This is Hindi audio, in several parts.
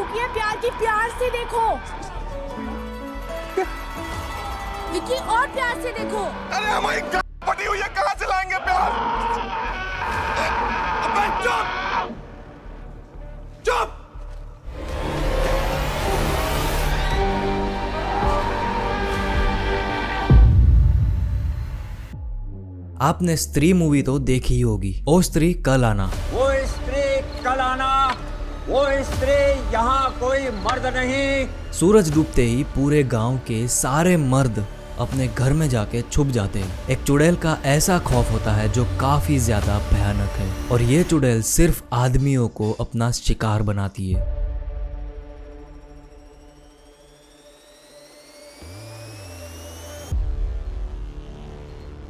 किया प्यार की, प्यार से देखो विकी, और प्यार से देखो। अरे हमारी पटी हुई है, कहाँ से लाएंगे प्यार? अबे चुप चुप। आपने स्त्री मूवी तो देखी ही होगी, ओ स्त्री कल आना। वो स्त्री कल आना, वो स्त्री यहाँ कोई मर्द नहीं। सूरज डूबते ही पूरे गांव के सारे मर्द अपने घर में जाके छुप जाते हैं। एक चुड़ैल का ऐसा खौफ होता है जो काफी ज्यादा भयानक है, और ये चुड़ैल सिर्फ आदमियों को अपना शिकार बनाती है।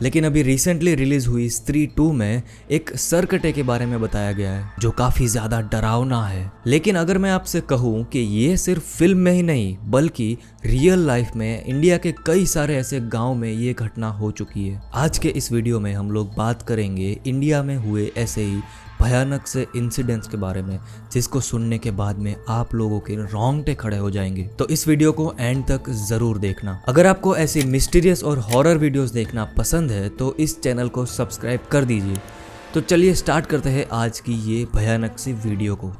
लेकिन अभी रिसेंटली रिलीज हुई स्त्री 2 में एक सरकटे के बारे में बताया गया है जो काफी ज्यादा डरावना है। लेकिन अगर मैं आपसे कहूं कि ये सिर्फ फिल्म में ही नहीं बल्कि रियल लाइफ में इंडिया के कई सारे ऐसे गांव में ये घटना हो चुकी है। आज के इस वीडियो में हम लोग बात करेंगे इंडिया में हुए ऐसे ही भयानक से इंसिडेंट्स के बारे में, जिसको सुनने के बाद में आप लोगों के रोंगटे खड़े हो जाएंगे। तो इस वीडियो को एंड तक जरूर देखना। अगर आपको ऐसी मिस्टीरियस और हॉरर वीडियोस देखना पसंद है तो इस चैनल को सब्सक्राइब कर दीजिए। तो चलिए स्टार्ट करते हैं आज की ये भयानक सी वीडियो को।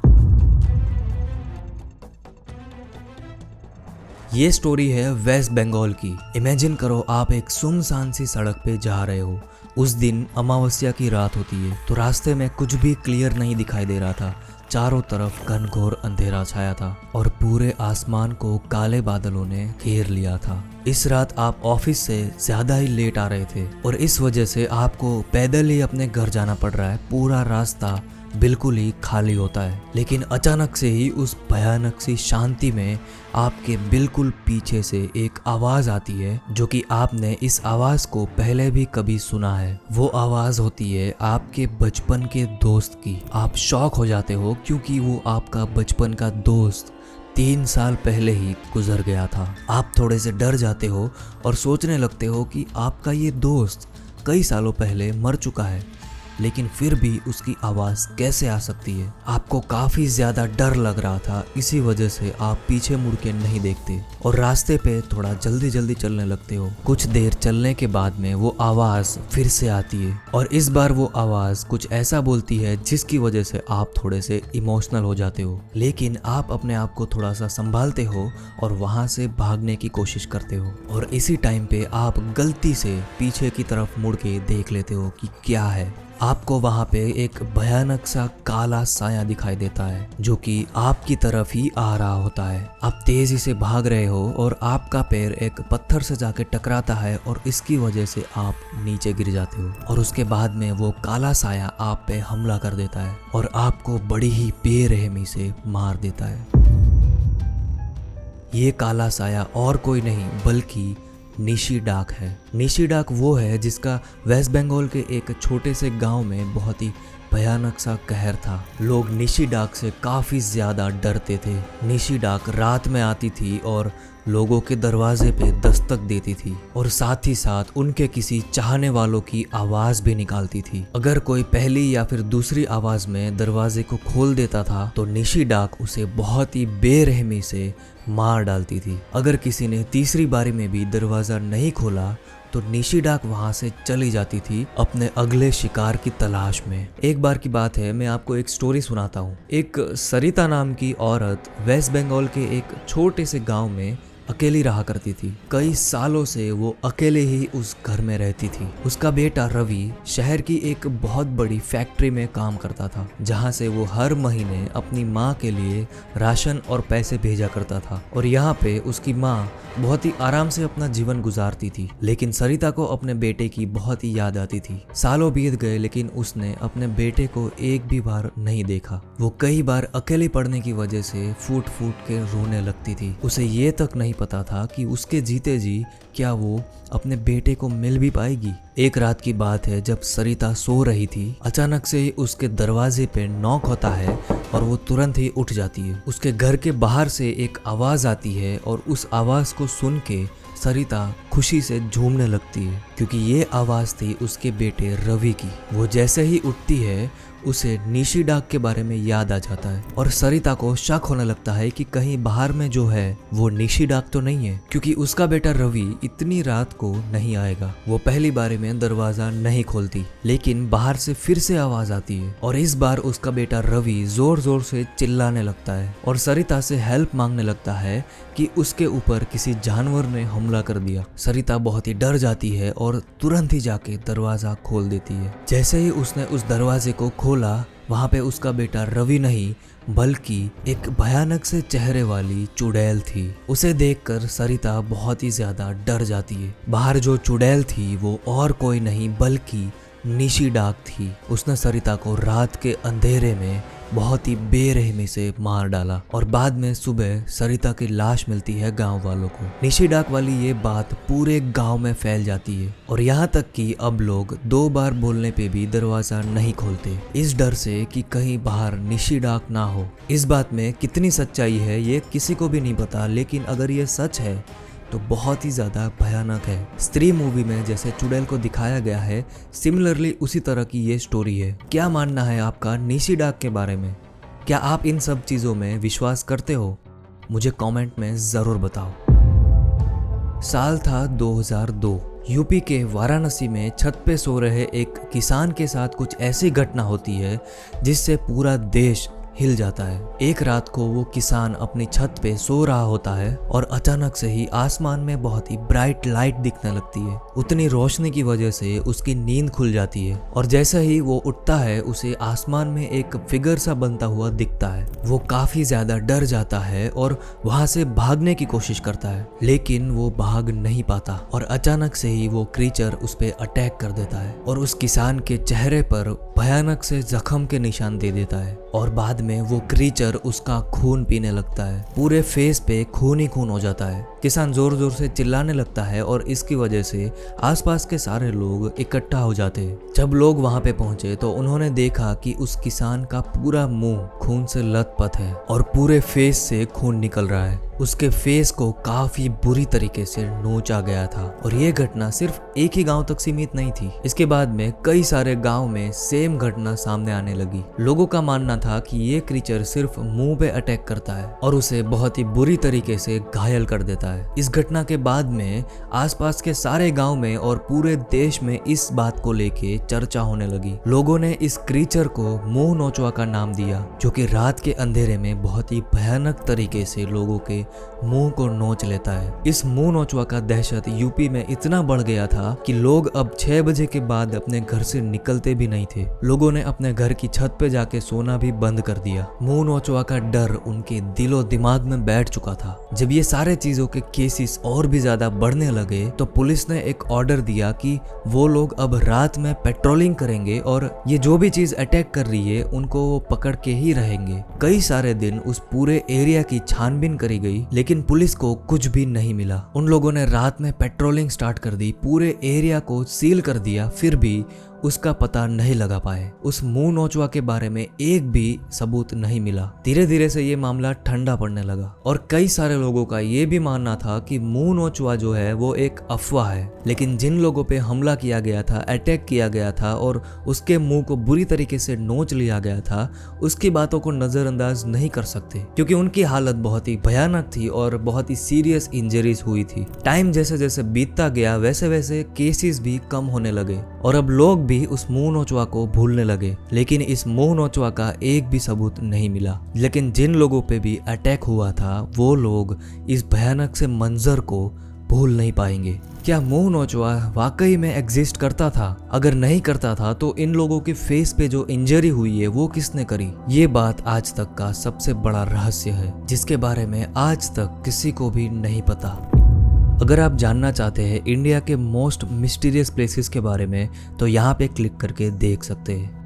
ये स्टोरी है वेस्ट बंगाल की। इमेजिन करो आप एक सुनसान सी सड़क पे जा रहे हो। उस दिन अमावस्या की रात होती है, तो रास्ते में कुछ भी क्लियर नहीं दिखाई दे रहा था। चारों तरफ घनघोर अंधेरा छाया था और पूरे आसमान को काले बादलों ने घेर लिया था। इस रात आप ऑफिस से ज्यादा ही लेट आ रहे थे और इस वजह से आपको पैदल ही अपने घर जाना पड़ रहा है। पूरा रास्ता बिल्कुल ही खाली होता है। लेकिन अचानक से ही उस भयानक सी शांति में आपके बिल्कुल पीछे से एक आवाज आती है, जो कि आपने इस आवाज को पहले भी कभी सुना है। वो आवाज होती है आपके बचपन के दोस्त की। आप शॉक हो जाते हो क्योंकि वो आपका बचपन का दोस्त 3 साल पहले ही गुजर गया था। आप थोड़े से डर जाते हो और सोचने लगते हो कि आपका ये दोस्त कई सालों पहले मर चुका है, लेकिन फिर भी उसकी आवाज़ कैसे आ सकती है। आपको काफ़ी ज़्यादा डर लग रहा था, इसी वजह से आप पीछे मुड़ के नहीं देखते और रास्ते पे थोड़ा जल्दी जल्दी चलने लगते हो। कुछ देर चलने के बाद में वो आवाज़ फिर से आती है और इस बार वो आवाज़ कुछ ऐसा बोलती है जिसकी वजह से आप थोड़े से इमोशनल हो जाते हो। लेकिन आप अपने आप को थोड़ा सा संभालते हो और वहाँ से भागने की कोशिश करते हो, और इसी टाइम पे आप गलती से पीछे की तरफ मुड़ के देख लेते हो कि क्या है। आपको वहां पे एक भयानक सा काला साया दिखाई देता है जो कि आपकी तरफ ही आ रहा होता है। आप तेजी से भाग रहे हो और आपका पैर एक पत्थर से जाके टकराता है और इसकी वजह से आप नीचे गिर जाते हो, और उसके बाद में वो काला साया आप पे हमला कर देता है और आपको बड़ी ही बेरहमी से मार देता है। ये काला साया और कोई नहीं बल्कि निशी डाक है। निशी डाक वो है जिसका वेस्ट बंगाल के एक छोटे से गांव में बहुत ही भयानक सा कहर था। लोग निशी डाक से काफ़ी ज़्यादा डरते थे। निशी डाक रात में आती थी और लोगों के दरवाजे पे दस्तक देती थी और साथ ही साथ उनके किसी चाहने वालों की आवाज़ भी निकालती थी। अगर कोई पहली या फिर दूसरी आवाज़ में दरवाजे को खोल देता था तो निशी डाक उसे बहुत ही बेरहमी से मार डालती थी। अगर किसी ने तीसरी बारी में भी दरवाज़ा नहीं खोला तो निशी डाक वहां से चली जाती थी अपने अगले शिकार की तलाश में। एक बार की बात है, मैं आपको एक स्टोरी सुनाता हूँ। एक सरिता नाम की औरत वेस्ट बंगाल के एक छोटे से गांव में अकेली रहा करती थी। कई सालों से वो अकेले ही उस घर में रहती थी। उसका बेटा रवि शहर की एक बहुत बड़ी फैक्ट्री में काम करता था, जहाँ से वो हर महीने अपनी माँ के लिए राशन और पैसे भेजा करता था, और यहाँ पे उसकी माँ बहुत ही आराम से अपना जीवन गुजारती थी। लेकिन सरिता को अपने बेटे की बहुत ही याद आती थी। सालों बीत गए लेकिन उसने अपने बेटे को एक भी बार नहीं देखा। वो कई बार अकेले पड़ने की वजह से फूट फूट के रोने लगती थी। उसे ये तक नहीं पता था कि उसके जीते जी क्या वो अपने बेटे को मिल भी पाएगी। एक रात की बात है, जब सरिता सो रही थी, अचानक से ही उसके दरवाजे पे नॉक होता है और वो तुरंत ही उठ जाती है। उसके घर के बाहर से एक आवाज आती है और उस आवाज को सुन के सरिता खुशी से झूमने लगती है। क्योंकि ये आवाज थी उसके बेटे रवि की। वो जैसे ही उठती है उसे निशिडाक के बारे में याद आ जाता है और सरिता को शक होने लगता है कि कहीं बाहर में जो है वो निशिडाक तो नहीं है, क्योंकि उसका बेटा रवि इतनी रात को नहीं आएगा। वो पहली बारी में दरवाजा नहीं खोलती, लेकिन बाहर से फिर से आवाज आती है और इस बार उसका बेटा रवि जोर जोर से चिल्लाने लगता है और सरिता से हेल्प मांगने लगता है कि उसके ऊपर किसी जानवर ने हमला कर दिया। सरिता बहुत ही डर जाती है और तुरंत ही जाके दरवाजा खोल देती है। जैसे ही उसने उस दरवाजे को खोला, वहां पे उसका बेटा रवि नहीं बल्कि एक भयानक से चेहरे वाली चुड़ैल थी। उसे देखकर सरिता बहुत ही ज्यादा डर जाती है। बाहर जो चुड़ैल थी वो और कोई नहीं बल्कि निशिडाक थी। उसने सरिता को रात के अंधेरे में बहुत ही बेरहमी से मार डाला और बाद में सुबह सरिता की लाश मिलती है गांव वालों को। निशिडाक वाली ये बात पूरे गांव में फैल जाती है और यहाँ तक कि अब लोग 2 बार बोलने पे भी दरवाजा नहीं खोलते, इस डर से कि कहीं बाहर निशिडाक ना हो। इस बात में कितनी सच्चाई है ये किसी को भी नहीं पता, लेकिन अगर ये सच है तो बहुत ही ज्यादा भयानक है। स्त्री मूवी में जैसे चुड़ैल को दिखाया गया है, सिमिलरली उसी तरह की ये स्टोरी है। क्या मानना है आपका निशिडाक के बारे में? क्या आप इन सब चीजों में विश्वास करते हो? मुझे कमेंट में जरूर बताओ। साल था 2002। यूपी के वाराणसी में छत पे सो रहे एक किसान के साथ कुछ ऐसी घटना होती है जिससे पूरा देश हिल जाता है। एक रात को वो किसान अपनी छत पे सो रहा होता है और अचानक से ही आसमान में बहुत ही ब्राइट लाइट दिखने लगती है। उतनी रोशनी की वजह से उसकी नींद खुल जाती है और जैसे ही वो उठता है उसे आसमान में एक फिगर सा बनता हुआ दिखता है। वो काफी ज्यादा डर जाता है और वहां से भागने की कोशिश करता है, लेकिन वो भाग नहीं पाता और अचानक से ही वो क्रीचर उस पे अटैक कर देता है और उस किसान के चेहरे पर भयानक से जख्म के निशान दे देता है और बाद में वो क्रीचर उसका खून पीने लगता है। पूरे फेस पे खून ही खून हो जाता है। किसान जोर जोर से चिल्लाने लगता है और इसकी वजह से आसपास के सारे लोग इकट्ठा हो जाते हैं। जब लोग वहां पे पहुंचे तो उन्होंने देखा कि उस किसान का पूरा मुंह खून से लथपथ है और पूरे फेस से खून निकल रहा है। उसके फेस को काफी बुरी तरीके से नोचा गया था और ये घटना सिर्फ एक ही गांव तक सीमित नहीं थी। इसके बाद में कई सारे गांव में सेम घटना सामने आने लगी। लोगों का मानना था कि ये क्रीचर सिर्फ मुंह पे अटैक करता है और उसे बहुत ही बुरी तरीके से घायल कर देता है। इस घटना के बाद में आसपास के सारे गांव में और पूरे देश में इस बात को लेके चर्चा होने लगी। लोगों ने इस क्रीचर को मुंह नोचवा का नाम दिया, जो कि रात के अंधेरे में बहुत ही भयानक तरीके से लोगों के मुंह को नोच लेता है। इस मुंह नोचवा का दहशत यूपी में इतना बढ़ गया था कि लोग अब 6 बजे के बाद अपने घर से निकलते भी नहीं थे। लोगों ने अपने घर की छत पे जाके सोना भी बंद कर दिया। मुंह नोचवा का डर उनके दिलो दिमाग में बैठ चुका था। जब ये सारे चीजों के केसेस और भी ज्यादा बढ़ने लगे तो पुलिस ने एक ऑर्डर दिया कि वो लोग अब रात में पेट्रोलिंग करेंगे और ये जो भी चीज अटैक कर रही है उनको वो पकड़ के ही रहेंगे। कई सारे दिन उस पूरे एरिया की छानबीन करी गई, लेकिन पुलिस को कुछ भी नहीं मिला। उन लोगों ने रात में पेट्रोलिंग स्टार्ट कर दी, पूरे एरिया को सील कर दिया, फिर भी उसका पता नहीं लगा पाए। उस मुंह नोचवा के बारे में एक भी सबूत नहीं मिला। धीरे धीरे से ये मामला ठंडा पड़ने लगा और कई सारे लोगों का ये भी मानना था कि मुंह नोचवा जो है वो एक अफवाह है, लेकिन जिन लोगों पे हमला किया गया था, अटैक किया गया था और उसके मुंह को बुरी तरीके से नोच लिया गया था, उसकी बातों को नजरअंदाज नहीं कर सकते, क्योंकि उनकी हालत बहुत ही भयानक थी और बहुत ही सीरियस इंजरीज हुई थी। टाइम जैसे जैसे बीतता गया वैसे वैसे केसेस भी कम होने लगे और अब लोग भी उस मुंह नोचवा को भूलने लगे, लेकिन इस मुंह नोचवा का एक भी सबूत नहीं मिला। लेकिन जिन लोगों पे भी अटैक हुआ था वो लोग इस भयानक से मंजर को भूल नहीं पाएंगे। क्या मुंह नोचवा वाकई में एग्जिस्ट करता था? अगर नहीं करता था तो इन लोगों के फेस पे जो इंजरी हुई है वो किसने करी? ये बात आज तक का सबसे बड़ा रहस्य है, जिसके बारे में आज तक किसी को भी नहीं पता। अगर आप जानना चाहते हैं इंडिया के मोस्ट मिस्टीरियस प्लेसेस के बारे में तो यहाँ पे क्लिक करके देख सकते हैं।